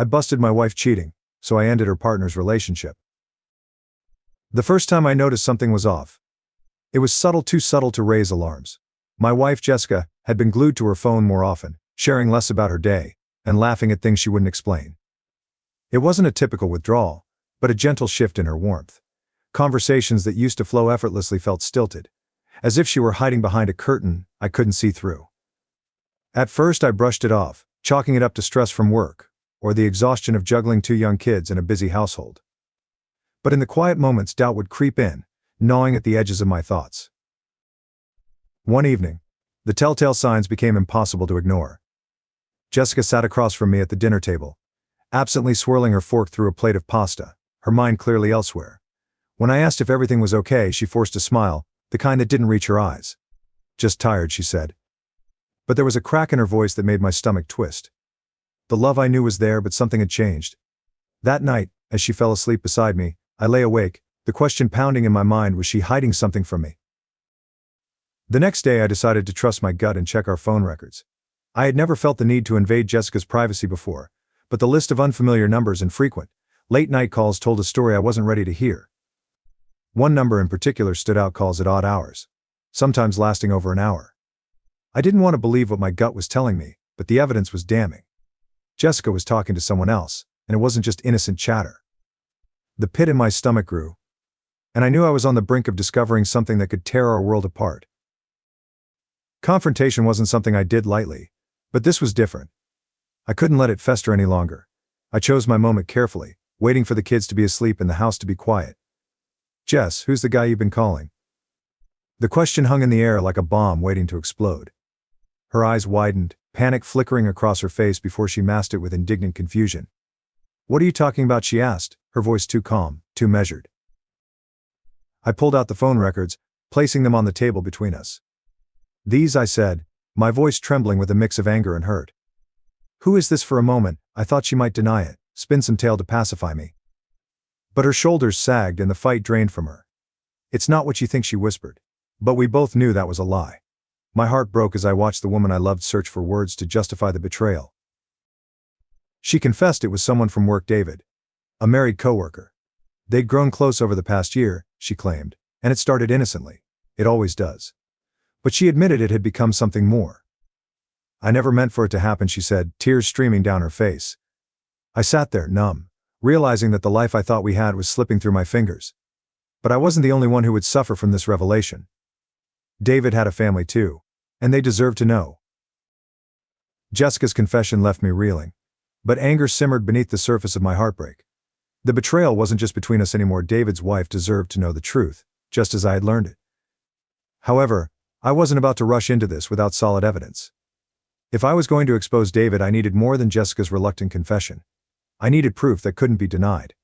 I busted my wife cheating, so I ended her partner's relationship. The first time I noticed something was off. It was subtle, too subtle to raise alarms. My wife, Jessica, had been glued to her phone more often, sharing less about her day, and laughing at things she wouldn't explain. It wasn't a typical withdrawal, but a gentle shift in her warmth. Conversations that used to flow effortlessly felt stilted, as if she were hiding behind a curtain I couldn't see through. At first I brushed it off, chalking it up to stress from work, or the exhaustion of juggling 2 young kids in a busy household. But in the quiet moments, doubt would creep in, gnawing at the edges of my thoughts. One evening, the telltale signs became impossible to ignore. Jessica sat across from me at the dinner table, absently swirling her fork through a plate of pasta, her mind clearly elsewhere. When I asked if everything was okay, she forced a smile, the kind that didn't reach her eyes. "Just tired," she said. But there was a crack in her voice that made my stomach twist. The love I knew was there, but something had changed. That night, as she fell asleep beside me, I lay awake, the question pounding in my mind: was she hiding something from me? The next day I decided to trust my gut and check our phone records. I had never felt the need to invade Jessica's privacy before, but the list of unfamiliar numbers and frequent, late-night calls told a story I wasn't ready to hear. One number in particular stood out: calls at odd hours, sometimes lasting over an hour. I didn't want to believe what my gut was telling me, but the evidence was damning. Jessica was talking to someone else, and it wasn't just innocent chatter. The pit in my stomach grew, and I knew I was on the brink of discovering something that could tear our world apart. Confrontation wasn't something I did lightly, but this was different. I couldn't let it fester any longer. I chose my moment carefully, waiting for the kids to be asleep and the house to be quiet. "Jess, who's the guy you've been calling?" The question hung in the air like a bomb waiting to explode. Her eyes widened, panic flickering across her face before she masked it with indignant confusion. "What are you talking about?" she asked, her voice too calm, too measured. I pulled out the phone records, placing them on the table between us. "These," I said, my voice trembling with a mix of anger and hurt. "Who is this?" For a moment, I thought she might deny it, spin some tale to pacify me. But her shoulders sagged and the fight drained from her. "It's not what you think," she whispered. But we both knew that was a lie. My heart broke as I watched the woman I loved search for words to justify the betrayal. She confessed it was someone from work: David, a married coworker. They'd grown close over the past year, she claimed, and it started innocently. It always does. But she admitted it had become something more. "I never meant for it to happen," she said, tears streaming down her face. I sat there, numb, realizing that the life I thought we had was slipping through my fingers. But I wasn't the only one who would suffer from this revelation. David had a family too, and they deserved to know. Jessica's confession left me reeling, but anger simmered beneath the surface of my heartbreak. The betrayal wasn't just between us anymore. David's wife deserved to know the truth, just as I had learned it. However, I wasn't about to rush into this without solid evidence. If I was going to expose David, I needed more than Jessica's reluctant confession. I needed proof that couldn't be denied.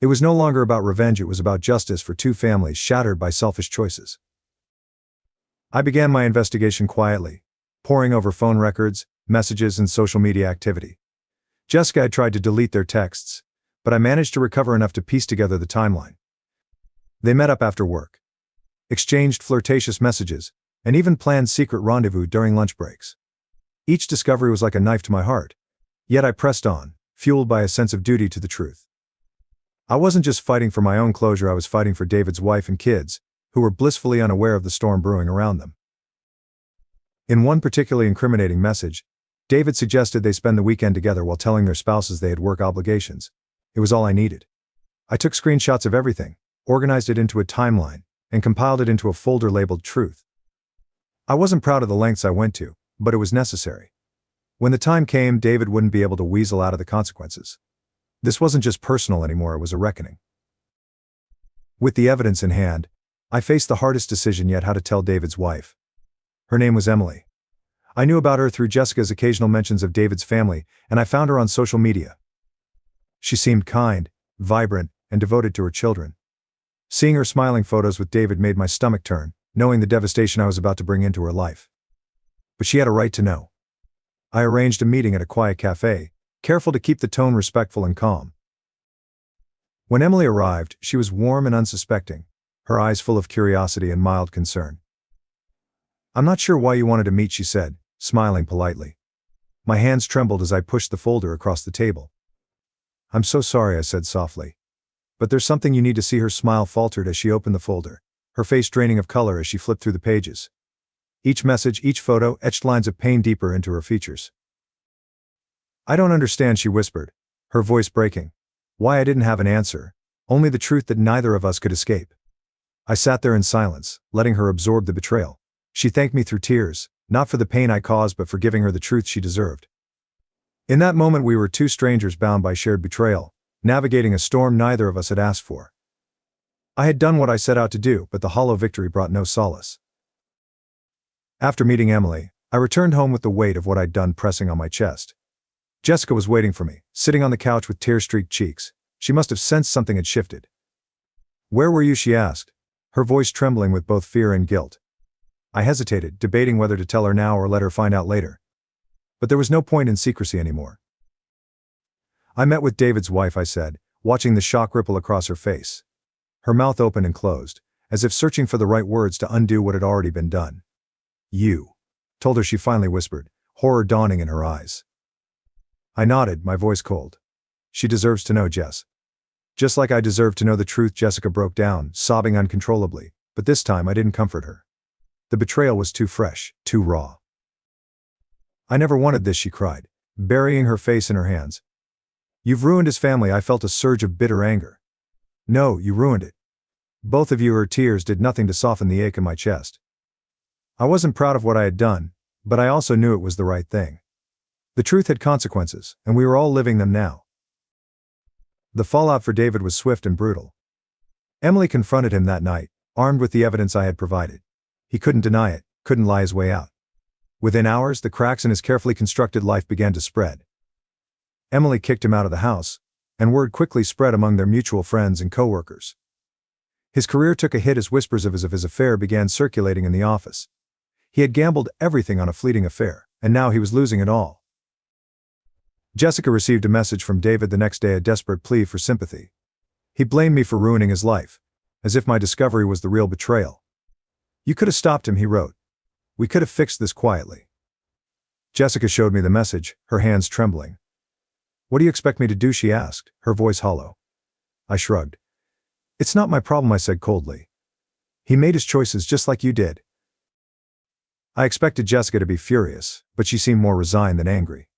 It was no longer about revenge, it was about justice for 2 families shattered by selfish choices. I began my investigation quietly, poring over phone records, messages, and social media activity. Jessica had tried to delete their texts, but I managed to recover enough to piece together the timeline. They met up after work, exchanged flirtatious messages, and even planned secret rendezvous during lunch breaks. Each discovery was like a knife to my heart, yet I pressed on, fueled by a sense of duty to the truth. I wasn't just fighting for my own closure, I was fighting for David's wife and kids, who were blissfully unaware of the storm brewing around them. In one particularly incriminating message, David suggested they spend the weekend together while telling their spouses they had work obligations. It was all I needed. I took screenshots of everything, organized it into a timeline, and compiled it into a folder labeled Truth. I wasn't proud of the lengths I went to, but it was necessary. When the time came, David wouldn't be able to weasel out of the consequences. This wasn't just personal anymore, it was a reckoning. With the evidence in hand, I faced the hardest decision yet: how to tell David's wife. Her name was Emily. I knew about her through Jessica's occasional mentions of David's family, and I found her on social media. She seemed kind, vibrant, and devoted to her children. Seeing her smiling photos with David made my stomach turn, knowing the devastation I was about to bring into her life. But she had a right to know. I arranged a meeting at a quiet cafe, careful to keep the tone respectful and calm. When Emily arrived, she was warm and unsuspecting, her eyes full of curiosity and mild concern. "I'm not sure why you wanted to meet," she said, smiling politely. My hands trembled as I pushed the folder across the table. I'm so sorry, I said softly. But there's something you need to see. Her smile faltered as she opened the folder, her face draining of color as she flipped through the pages. Each message, each photo, etched lines of pain deeper into her features. I don't understand, she whispered, her voice breaking. Why I didn't have an answer, only the truth that neither of us could escape. I sat there in silence, letting her absorb the betrayal. She thanked me through tears, not for the pain I caused but for giving her the truth she deserved. In that moment we were two strangers bound by shared betrayal, navigating a storm neither of us had asked for. I had done what I set out to do, but the hollow victory brought no solace. After meeting Emily, I returned home with the weight of what I'd done pressing on my chest. Jessica was waiting for me, sitting on the couch with tear-streaked cheeks. She must have sensed something had shifted. Where were you? She asked, her voice trembling with both fear and guilt. I hesitated, debating whether to tell her now or let her find out later. But there was no point in secrecy anymore. I met with David's wife, I said, watching the shock ripple across her face. Her mouth opened and closed, as if searching for the right words to undo what had already been done. You told her, she finally whispered, horror dawning in her eyes. I nodded, my voice cold. She deserves to know, Jess. Just like I deserved to know the truth. Jessica broke down, sobbing uncontrollably, but this time I didn't comfort her. The betrayal was too fresh, too raw. I never wanted this, she cried, burying her face in her hands. You've ruined his family. I felt a surge of bitter anger. No, you ruined it. Both of you. Her tears did nothing to soften the ache in my chest. I wasn't proud of what I had done, but I also knew it was the right thing. The truth had consequences, and we were all living them now. The fallout for David was swift and brutal. Emily confronted him that night, armed with the evidence I had provided. He couldn't deny it, couldn't lie his way out. Within hours, the cracks in his carefully constructed life began to spread. Emily kicked him out of the house, and word quickly spread among their mutual friends and co-workers. His career took a hit as whispers of his affair began circulating in the office. He had gambled everything on a fleeting affair, and now he was losing it all. Jessica received a message from David the next day, a desperate plea for sympathy. He blamed me for ruining his life, as if my discovery was the real betrayal. You could have stopped him, he wrote. We could have fixed this quietly. Jessica showed me the message, her hands trembling. What do you expect me to do? She asked, her voice hollow. I shrugged. It's not my problem, I said coldly. He made his choices just like you did. I expected Jessica to be furious, but she seemed more resigned than angry.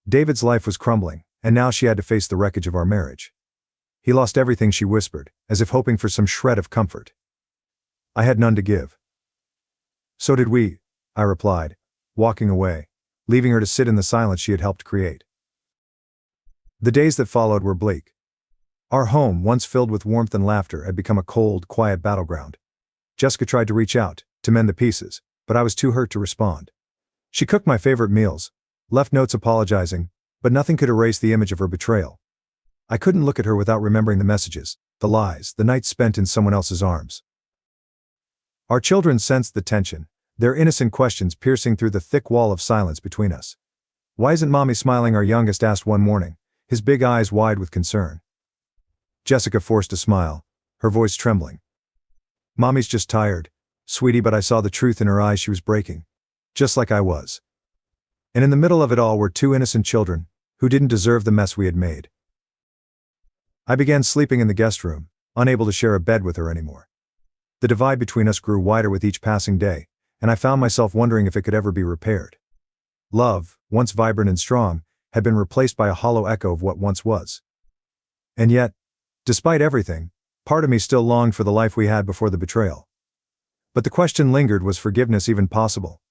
David's life was crumbling, and now she had to face the wreckage of our marriage. He lost everything, she whispered, as if hoping for some shred of comfort. I had none to give. So did we, I replied, walking away, leaving her to sit in the silence she had helped create. The days that followed were bleak. Our home, once filled with warmth and laughter, had become a cold, quiet battleground. Jessica tried to reach out, to mend the pieces, but I was too hurt to respond. She cooked my favorite meals, left notes apologizing, but nothing could erase the image of her betrayal. I couldn't look at her without remembering the messages, the lies, the nights spent in someone else's arms. Our children sensed the tension, their innocent questions piercing through the thick wall of silence between us. Why isn't Mommy smiling? Our youngest asked one morning, his big eyes wide with concern. Jessica forced a smile, her voice trembling. Mommy's just tired, sweetie, but I saw the truth in her eyes. She was breaking, just like I was. And in the middle of it all were two innocent children, who didn't deserve the mess we had made. I began sleeping in the guest room, unable to share a bed with her anymore. The divide between us grew wider with each passing day, and I found myself wondering if it could ever be repaired. Love, once vibrant and strong, had been replaced by a hollow echo of what once was. And yet, despite everything, part of me still longed for the life we had before the betrayal. But the question lingered, was forgiveness even possible?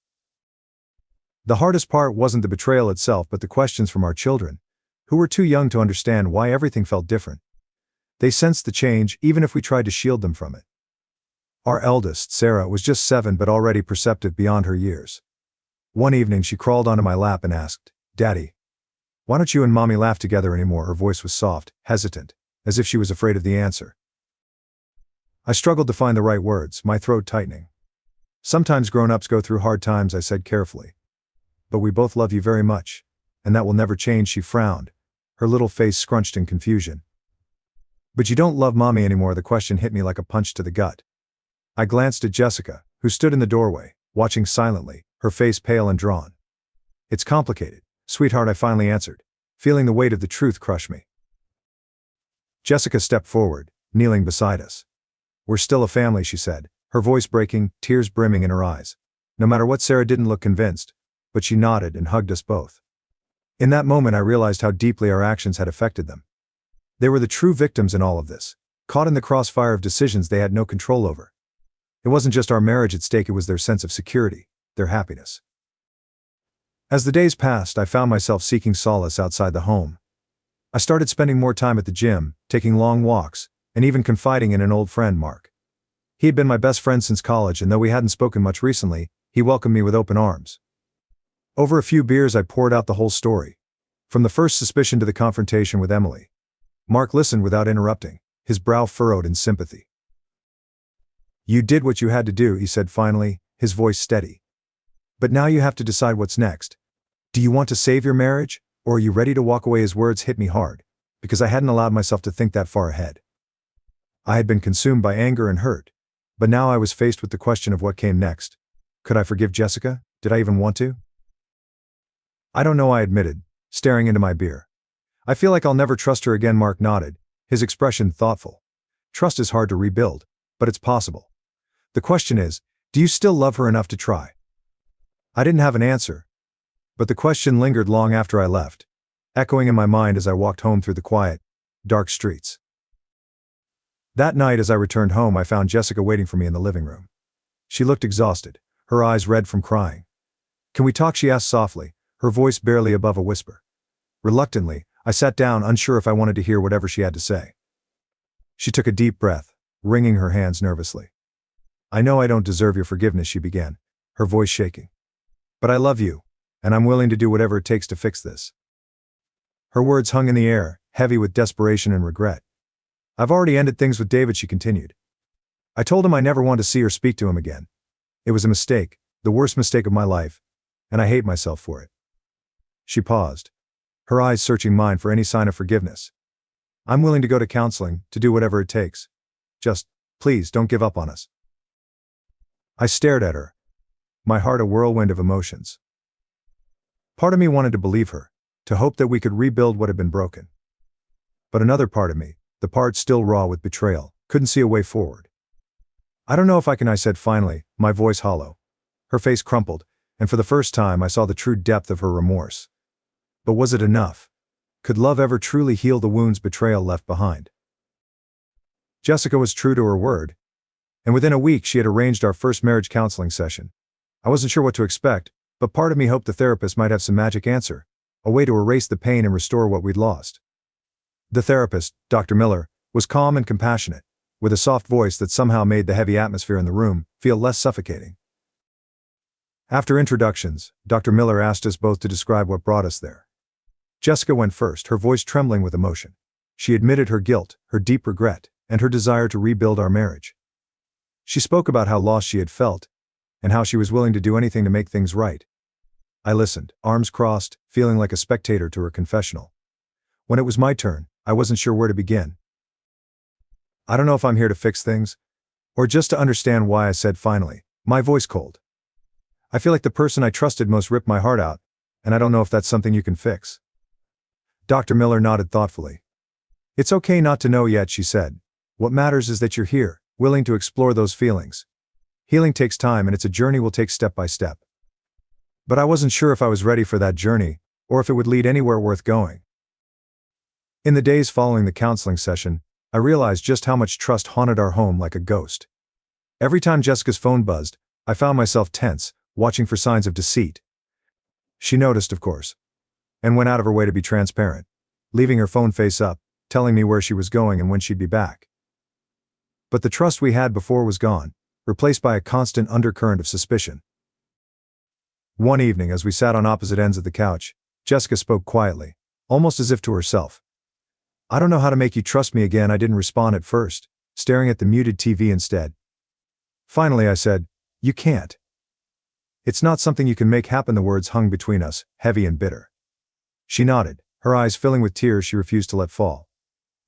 The hardest part wasn't the betrayal itself, but the questions from our children, who were too young to understand why everything felt different. They sensed the change, even if we tried to shield them from it. Our eldest, Sarah, was just 7 but already perceptive beyond her years. One evening she crawled onto my lap and asked, Daddy, why don't you and Mommy laugh together anymore? Her voice was soft, hesitant, as if she was afraid of the answer. I struggled to find the right words, my throat tightening. Sometimes grown-ups go through hard times, I said carefully. But we both love you very much, and that will never change. She frowned, her little face scrunched in confusion. But you don't love Mommy anymore? The question hit me like a punch to the gut. I glanced at Jessica, who stood in the doorway, watching silently, her face pale and drawn. It's complicated, sweetheart, I finally answered, feeling the weight of the truth crush me. Jessica stepped forward, kneeling beside us. "We're still a family," she said, her voice breaking, tears brimming in her eyes. No matter what, Sarah didn't look convinced, but she nodded and hugged us both. In that moment I realized how deeply our actions had affected them. They were the true victims in all of this, caught in the crossfire of decisions they had no control over. It wasn't just our marriage at stake, it was their sense of security, their happiness. As the days passed, I found myself seeking solace outside the home. I started spending more time at the gym, taking long walks, and even confiding in an old friend, Mark. He had been my best friend since college, and though we hadn't spoken much recently, he welcomed me with open arms. Over a few beers I poured out the whole story, from the first suspicion to the confrontation with Emily. Mark listened without interrupting, his brow furrowed in sympathy. "You did what you had to do," he said finally, his voice steady. "But now you have to decide what's next. Do you want to save your marriage, or are you ready to walk away?" His words hit me hard, because I hadn't allowed myself to think that far ahead. I had been consumed by anger and hurt, but now I was faced with the question of what came next. Could I forgive Jessica? Did I even want to? "I don't know," I admitted, staring into my beer. "I feel like I'll never trust her again." Mark nodded, his expression thoughtful. "Trust is hard to rebuild, but it's possible. The question is, do you still love her enough to try?" I didn't have an answer, but the question lingered long after I left, echoing in my mind as I walked home through the quiet, dark streets. That night as I returned home, I found Jessica waiting for me in the living room. She looked exhausted, her eyes red from crying. "Can we talk?" she asked softly, her voice barely above a whisper. Reluctantly, I sat down, unsure if I wanted to hear whatever she had to say. She took a deep breath, wringing her hands nervously. "I know I don't deserve your forgiveness," she began, her voice shaking. "But I love you, and I'm willing to do whatever it takes to fix this." Her words hung in the air, heavy with desperation and regret. "I've already ended things with David," she continued. "I told him I never want to see or speak to him again. It was a mistake, the worst mistake of my life, and I hate myself for it." She paused, her eyes searching mine for any sign of forgiveness. "I'm willing to go to counseling, to do whatever it takes. Just, please, don't give up on us." I stared at her, my heart a whirlwind of emotions. Part of me wanted to believe her, to hope that we could rebuild what had been broken. But another part of me, the part still raw with betrayal, couldn't see a way forward. "I don't know if I can," I said finally, my voice hollow. Her face crumpled, and for the first time I saw the true depth of her remorse. But was it enough? Could love ever truly heal the wounds betrayal left behind? Jessica was true to her word, and within a week she had arranged our first marriage counseling session. I wasn't sure what to expect, but part of me hoped the therapist might have some magic answer, a way to erase the pain and restore what we'd lost. The therapist, Dr. Miller, was calm and compassionate, with a soft voice that somehow made the heavy atmosphere in the room feel less suffocating. After introductions, Dr. Miller asked us both to describe what brought us there. Jessica went first, her voice trembling with emotion. She admitted her guilt, her deep regret, and her desire to rebuild our marriage. She spoke about how lost she had felt, and how she was willing to do anything to make things right. I listened, arms crossed, feeling like a spectator to her confessional. When it was my turn, I wasn't sure where to begin. "I don't know if I'm here to fix things, or just to understand why," I said finally, my voice cold. "I feel like the person I trusted most ripped my heart out, and I don't know if that's something you can fix." Dr. Miller nodded thoughtfully. "It's okay not to know yet," she said. "What matters is that you're here, willing to explore those feelings. Healing takes time, and it's a journey we'll take step by step." But I wasn't sure if I was ready for that journey, or if it would lead anywhere worth going. In the days following the counseling session, I realized just how much trust haunted our home like a ghost. Every time Jessica's phone buzzed, I found myself tense, watching for signs of deceit. She noticed, of course, and went out of her way to be transparent, leaving her phone face up, telling me where she was going and when she'd be back. But the trust we had before was gone, replaced by a constant undercurrent of suspicion. One evening, as we sat on opposite ends of the couch, Jessica spoke quietly, almost as if to herself. "I don't know how to make you trust me again." I didn't respond at first, staring at the muted TV instead. Finally I said, "You can't. It's not something you can make happen." The words hung between us, heavy and bitter. She nodded, her eyes filling with tears she refused to let fall.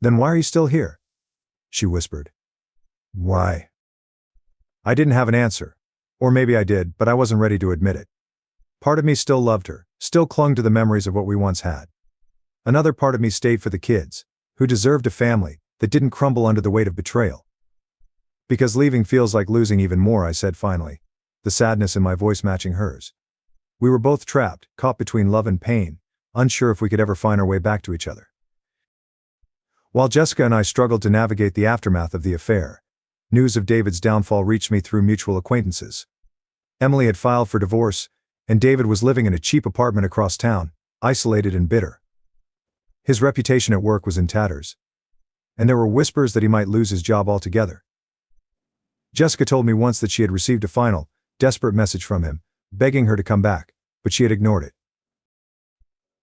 "Then why are you still here?" she whispered. "Why?" I didn't have an answer. Or maybe I did, but I wasn't ready to admit it. Part of me still loved her, still clung to the memories of what we once had. Another part of me stayed for the kids, who deserved a family, that didn't crumble under the weight of betrayal. Because leaving feels like losing even more, I said finally, the sadness in my voice matching hers. We were both trapped, caught between love and pain, unsure if we could ever find our way back to each other. While Jessica and I struggled to navigate the aftermath of the affair, news of David's downfall reached me through mutual acquaintances. Emily had filed for divorce, and David was living in a cheap apartment across town, isolated and bitter. His reputation at work was in tatters, and there were whispers that he might lose his job altogether. Jessica told me once that she had received a final, desperate message from him, begging her to come back, but she had ignored it.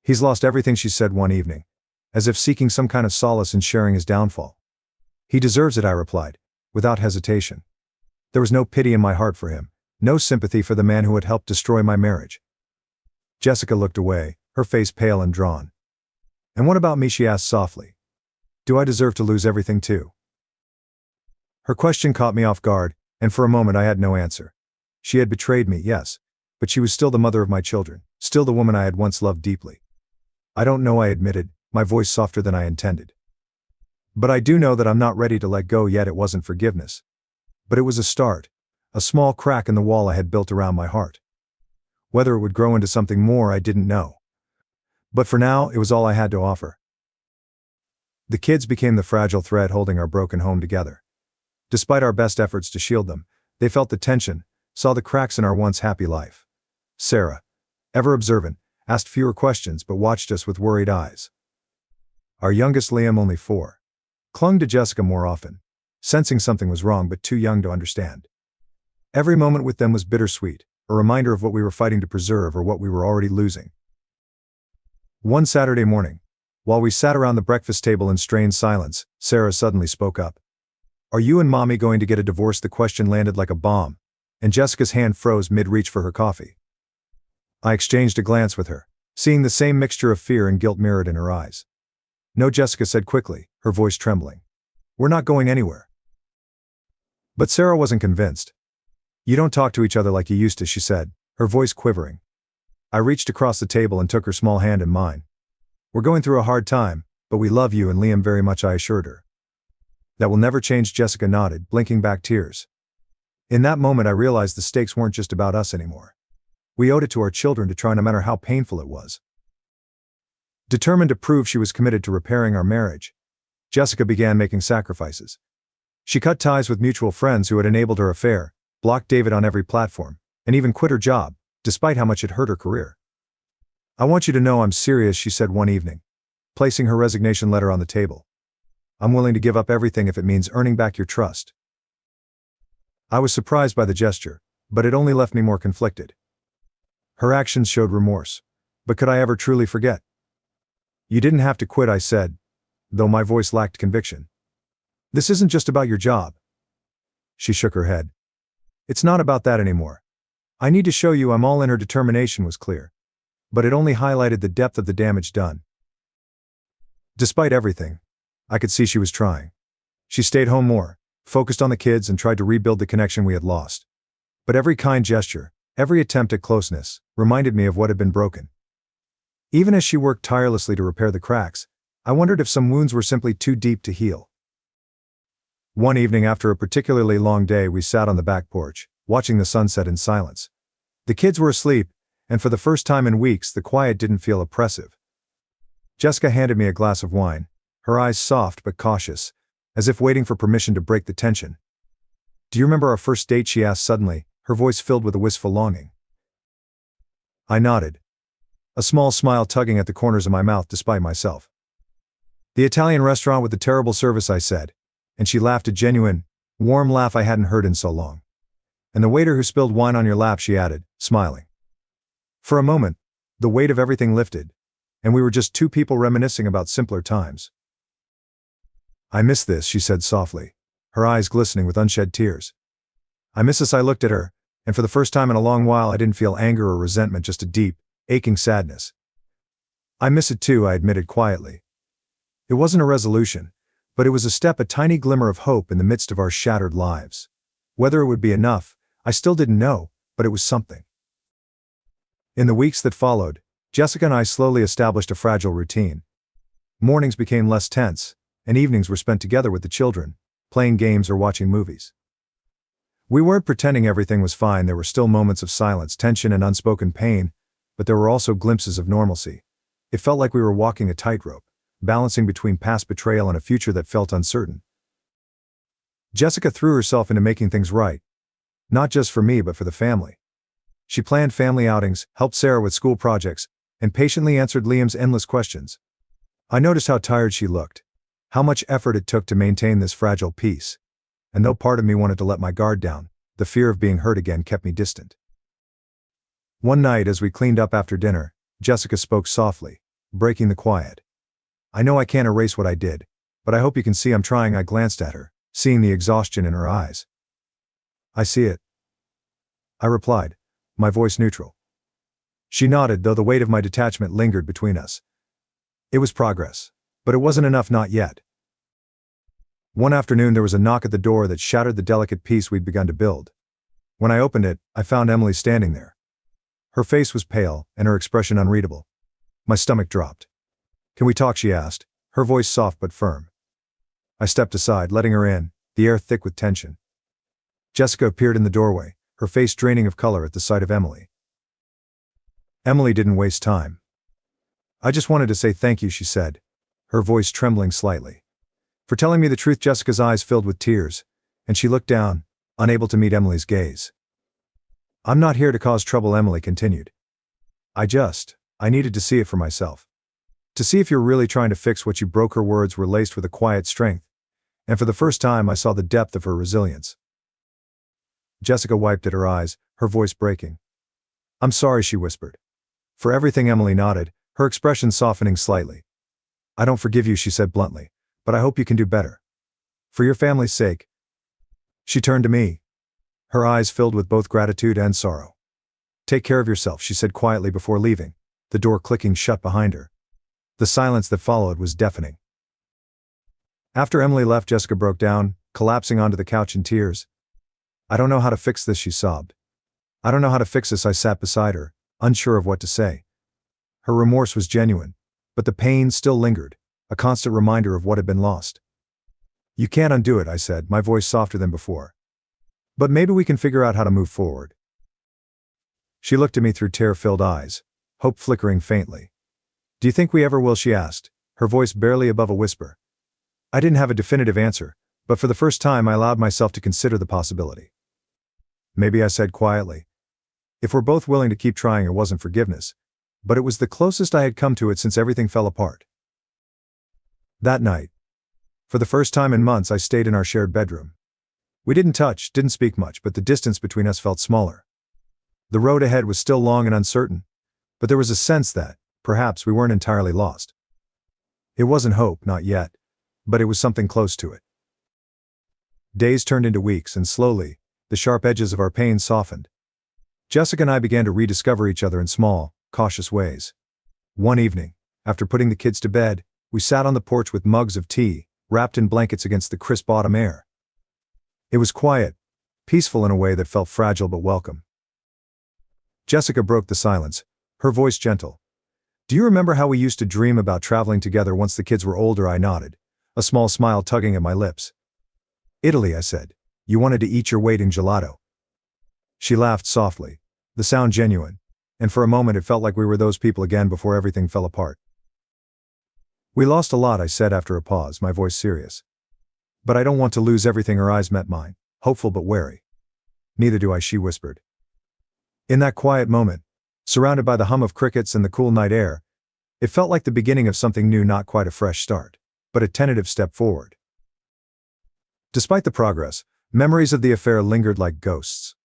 He's lost everything, she said one evening, as if seeking some kind of solace in sharing his downfall. He deserves it, I replied, without hesitation. There was no pity in my heart for him, no sympathy for the man who had helped destroy my marriage. Jessica looked away, her face pale and drawn. And what about me, she asked softly. Do I deserve to lose everything too? Her question caught me off guard, and for a moment I had no answer. She had betrayed me, yes, but she was still the mother of my children, still the woman I had once loved deeply. I don't know, I admitted, my voice softer than I intended. But I do know that I'm not ready to let go yet. It wasn't forgiveness. But it was a start, a small crack in the wall I had built around my heart. Whether it would grow into something more, I didn't know. But for now, it was all I had to offer. The kids became the fragile thread holding our broken home together. Despite our best efforts to shield them, they felt the tension, saw the cracks in our once happy life. Sarah, ever observant, asked fewer questions but watched us with worried eyes. Our youngest, Liam, only 4, clung to Jessica more often, sensing something was wrong but too young to understand. Every moment with them was bittersweet, a reminder of what we were fighting to preserve or what we were already losing. One Saturday morning, while we sat around the breakfast table in strained silence, Sarah suddenly spoke up. Are you and Mommy going to get a divorce? The question landed like a bomb, and Jessica's hand froze mid-reach for her coffee. I exchanged a glance with her, seeing the same mixture of fear and guilt mirrored in her eyes. No, Jessica said quickly, her voice trembling. We're not going anywhere. But Sarah wasn't convinced. You don't talk to each other like you used to, she said, her voice quivering. I reached across the table and took her small hand in mine. We're going through a hard time, but we love you and Liam very much, I assured her. That will never change, Jessica nodded, blinking back tears. In that moment I realized the stakes weren't just about us anymore. We owed it to our children to try, no matter how painful it was. Determined to prove she was committed to repairing our marriage, Jessica began making sacrifices. She cut ties with mutual friends who had enabled her affair, blocked David on every platform, and even quit her job, despite how much it hurt her career. I want you to know I'm serious, she said one evening, placing her resignation letter on the table. I'm willing to give up everything if it means earning back your trust. I was surprised by the gesture, but it only left me more conflicted. Her actions showed remorse. But could I ever truly forget? You didn't have to quit, I said, though my voice lacked conviction. This isn't just about your job. She shook her head. It's not about that anymore. I need to show you I'm all in. Her determination was clear, but it only highlighted the depth of the damage done. Despite everything, I could see she was trying. She stayed home more, focused on the kids, and tried to rebuild the connection we had lost. But every kind gesture, every attempt at closeness, reminded me of what had been broken. Even as she worked tirelessly to repair the cracks, I wondered if some wounds were simply too deep to heal. One evening after a particularly long day, we sat on the back porch, watching the sunset in silence. The kids were asleep, and for the first time in weeks, the quiet didn't feel oppressive. Jessica handed me a glass of wine, her eyes soft but cautious, as if waiting for permission to break the tension. Do you remember our first date? She asked suddenly, her voice filled with a wistful longing. I nodded, a small smile tugging at the corners of my mouth despite myself. The Italian restaurant with the terrible service, I said, and she laughed, a genuine, warm laugh I hadn't heard in so long. And the waiter who spilled wine on your lap, she added, smiling. For a moment, the weight of everything lifted, and we were just two people reminiscing about simpler times. I miss this, she said softly, her eyes glistening with unshed tears. I miss us. I looked at her, and for the first time in a long while I didn't feel anger or resentment, just a deep, aching sadness. I miss it too, I admitted quietly. It wasn't a resolution, but it was a step, a tiny glimmer of hope in the midst of our shattered lives. Whether it would be enough, I still didn't know, but it was something. In the weeks that followed, Jessica and I slowly established a fragile routine. Mornings became less tense, and evenings were spent together with the children, playing games or watching movies. We weren't pretending everything was fine. There were still moments of silence, tension, and unspoken pain, but there were also glimpses of normalcy. It felt like we were walking a tightrope, balancing between past betrayal and a future that felt uncertain. Jessica threw herself into making things right, not just for me but for the family. She planned family outings, helped Sarah with school projects, and patiently answered Liam's endless questions. I noticed how tired she looked, how much effort it took to maintain this fragile peace, and though part of me wanted to let my guard down, the fear of being hurt again kept me distant. One night as we cleaned up after dinner, Jessica spoke softly, breaking the quiet. "I know I can't erase what I did, but I hope you can see I'm trying." I glanced at her, seeing the exhaustion in her eyes. "I see it," I replied, my voice neutral. She nodded, though the weight of my detachment lingered between us. It was progress, but it wasn't enough, not yet. One afternoon there was a knock at the door that shattered the delicate peace we'd begun to build. When I opened it, I found Emily standing there. Her face was pale, and her expression unreadable. My stomach dropped. "Can we talk?" she asked, her voice soft but firm. I stepped aside, letting her in, the air thick with tension. Jessica appeared in the doorway, her face draining of color at the sight of Emily. Emily didn't waste time. "I just wanted to say thank you," she said, her voice trembling slightly. "For telling me the truth." Jessica's eyes filled with tears, and she looked down, unable to meet Emily's gaze. "I'm not here to cause trouble," Emily continued. I needed to see it for myself. To see if you're really trying to fix what you broke." Her words were laced with a quiet strength, and for the first time I saw the depth of her resilience. Jessica wiped at her eyes, her voice breaking. "I'm sorry," she whispered. "For everything." Emily nodded, her expression softening slightly. "I don't forgive you," she said bluntly, "but I hope you can do better. For your family's sake." She turned to me, her eyes filled with both gratitude and sorrow. "Take care of yourself," she said quietly before leaving, the door clicking shut behind her. The silence that followed was deafening. After Emily left, Jessica broke down, collapsing onto the couch in tears. "I don't know how to fix this," she sobbed. "I don't know how to fix this." I sat beside her, unsure of what to say. Her remorse was genuine, but the pain still lingered, a constant reminder of what had been lost. "You can't undo it," I said, my voice softer than before. "But maybe we can figure out how to move forward." She looked at me through tear-filled eyes, hope flickering faintly. "Do you think we ever will?" she asked, her voice barely above a whisper. I didn't have a definitive answer, but for the first time I allowed myself to consider the possibility. "Maybe," I said quietly. "If we're both willing to keep trying." It wasn't forgiveness, but it was the closest I had come to it since everything fell apart. That night, for the first time in months, I stayed in our shared bedroom. We didn't touch, didn't speak much, but the distance between us felt smaller. The road ahead was still long and uncertain, but there was a sense that, perhaps, we weren't entirely lost. It wasn't hope, not yet, but it was something close to it. Days turned into weeks, and slowly, the sharp edges of our pain softened. Jessica and I began to rediscover each other in small, cautious ways. One evening, after putting the kids to bed, we sat on the porch with mugs of tea, wrapped in blankets against the crisp autumn air. It was quiet, peaceful in a way that felt fragile but welcome. Jessica broke the silence, her voice gentle. "Do you remember how we used to dream about traveling together once the kids were older?" I nodded, a small smile tugging at my lips. "Italy," I said. "You wanted to eat your weight in gelato." She laughed softly, the sound genuine, and for a moment it felt like we were those people again before everything fell apart. "We lost a lot," I said after a pause, my voice serious. "But I don't want to lose everything." Her eyes met mine, hopeful but wary. "Neither do I," she whispered. In that quiet moment, surrounded by the hum of crickets and the cool night air, it felt like the beginning of something new, not quite a fresh start, but a tentative step forward. Despite the progress, memories of the affair lingered like ghosts.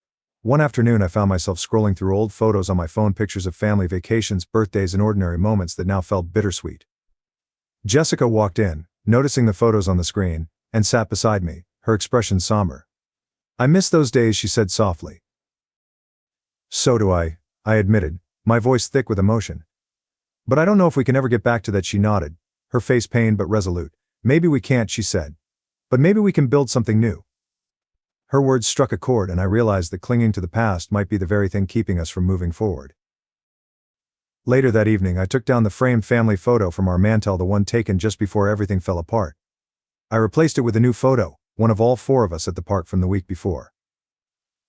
One afternoon I found myself scrolling through old photos on my phone, pictures of family vacations, birthdays, and ordinary moments that now felt bittersweet. Jessica walked in, noticing the photos on the screen, and sat beside me, her expression somber. "I miss those days," she said softly. "So do I admitted, my voice thick with emotion. "But I don't know if we can ever get back to that." She nodded, her face pained but resolute. "Maybe we can't," she said. "But maybe we can build something new." Her words struck a chord, and I realized that clinging to the past might be the very thing keeping us from moving forward. Later that evening I took down the framed family photo from our mantel, the one taken just before everything fell apart. I replaced it with a new photo, one of all four of us at the park from the week before.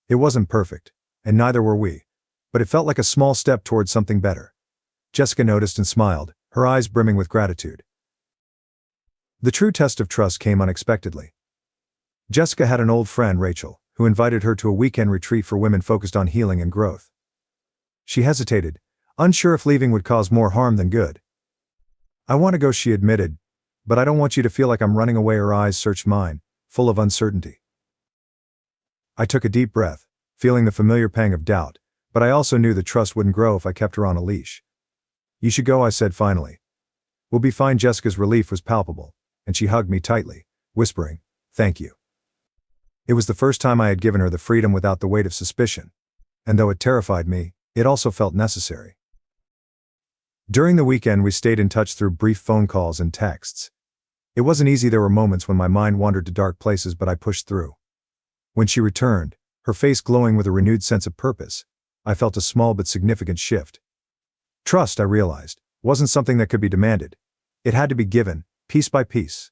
It wasn't perfect, and neither were we, but it felt like a small step towards something better. Jessica noticed and smiled, her eyes brimming with gratitude. The true test of trust came unexpectedly. Jessica had an old friend, Rachel, who invited her to a weekend retreat for women focused on healing and growth. She hesitated, unsure if leaving would cause more harm than good. "I want to go," she admitted, "but I don't want you to feel like I'm running away." Her eyes searched mine, full of uncertainty. I took a deep breath, feeling the familiar pang of doubt, but I also knew that trust wouldn't grow if I kept her on a leash. "You should go," I said finally. "We'll be fine." Jessica's relief was palpable, and she hugged me tightly, whispering, "Thank you." It was the first time I had given her the freedom without the weight of suspicion, and though it terrified me, it also felt necessary. During the weekend we stayed in touch through brief phone calls and texts. It wasn't easy. There were moments when my mind wandered to dark places, but I pushed through. When she returned, her face glowing with a renewed sense of purpose, I felt a small but significant shift. Trust, I realized, wasn't something that could be demanded. It had to be given, piece by piece.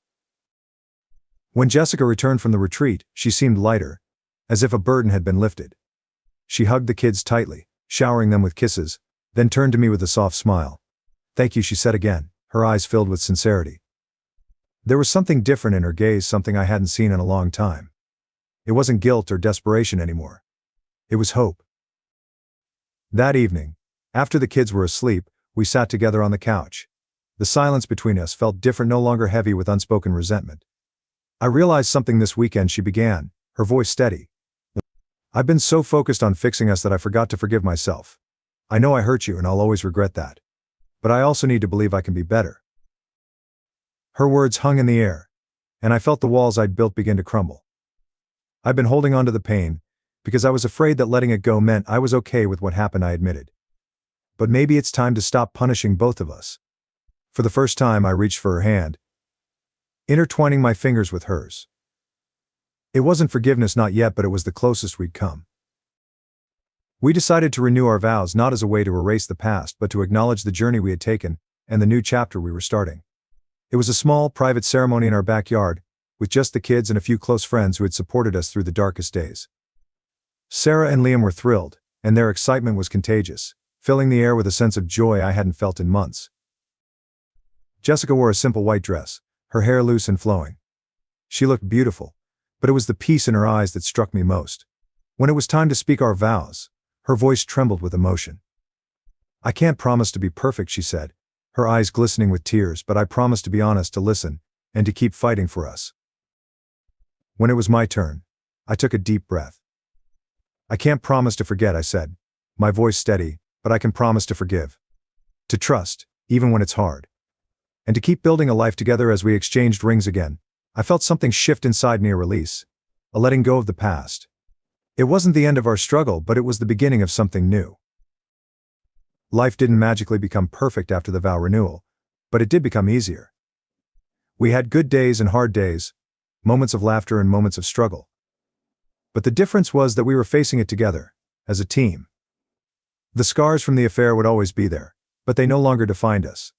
When Jessica returned from the retreat, she seemed lighter, as if a burden had been lifted. She hugged the kids tightly, showering them with kisses, then turned to me with a soft smile. "Thank you," she said again, her eyes filled with sincerity. There was something different in her gaze, something I hadn't seen in a long time. It wasn't guilt or desperation anymore. It was hope. That evening, after the kids were asleep, we sat together on the couch. The silence between us felt different, no longer heavy with unspoken resentment. "I realized something this weekend," she began, her voice steady. "I've been so focused on fixing us that I forgot to forgive myself. I know I hurt you and I'll always regret that. But I also need to believe I can be better." Her words hung in the air, and I felt the walls I'd built begin to crumble. I'd been holding on to the pain, because I was afraid that letting it go meant I was okay with what happened, I admitted. But maybe it's time to stop punishing both of us. For the first time I reached for her hand, intertwining my fingers with hers. It wasn't forgiveness, not yet, but it was the closest we'd come. We decided to renew our vows, not as a way to erase the past, but to acknowledge the journey we had taken, and the new chapter we were starting. It was a small, private ceremony in our backyard, with just the kids and a few close friends who had supported us through the darkest days. Sarah and Liam were thrilled, and their excitement was contagious, filling the air with a sense of joy I hadn't felt in months. Jessica wore a simple white dress, her hair loose and flowing. She looked beautiful, but it was the peace in her eyes that struck me most. When it was time to speak our vows, her voice trembled with emotion. "I can't promise to be perfect," she said, her eyes glistening with tears, "but I promise to be honest, to listen, and to keep fighting for us." When it was my turn, I took a deep breath. "I can't promise to forget," I said, my voice steady, "but I can promise to forgive. To trust, even when it's hard. And to keep building a life together." As we exchanged rings again, I felt something shift inside me, a release, a letting go of the past. It wasn't the end of our struggle, but it was the beginning of something new. Life didn't magically become perfect after the vow renewal, but it did become easier. We had good days and hard days, moments of laughter and moments of struggle. But the difference was that we were facing it together, as a team. The scars from the affair would always be there, but they no longer defined us.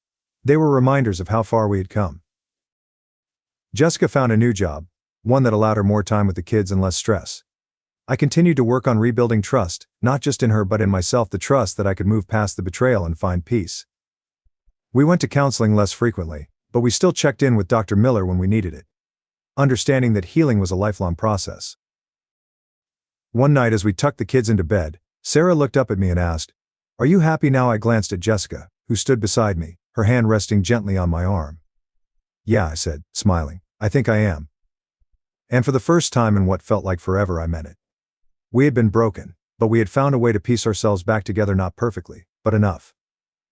They were reminders of how far we had come. Jessica found a new job, one that allowed her more time with the kids and less stress. I continued to work on rebuilding trust, not just in her but in myself, the trust that I could move past the betrayal and find peace. We went to counseling less frequently, but we still checked in with Dr. Miller when we needed it, understanding that healing was a lifelong process. One night as we tucked the kids into bed, Sarah looked up at me and asked, "Are you happy now?" I glanced at Jessica, who stood beside me, her hand resting gently on my arm. "Yeah," I said, smiling, "I think I am." And for the first time in what felt like forever, I meant it. We had been broken, but we had found a way to piece ourselves back together, not perfectly, but enough.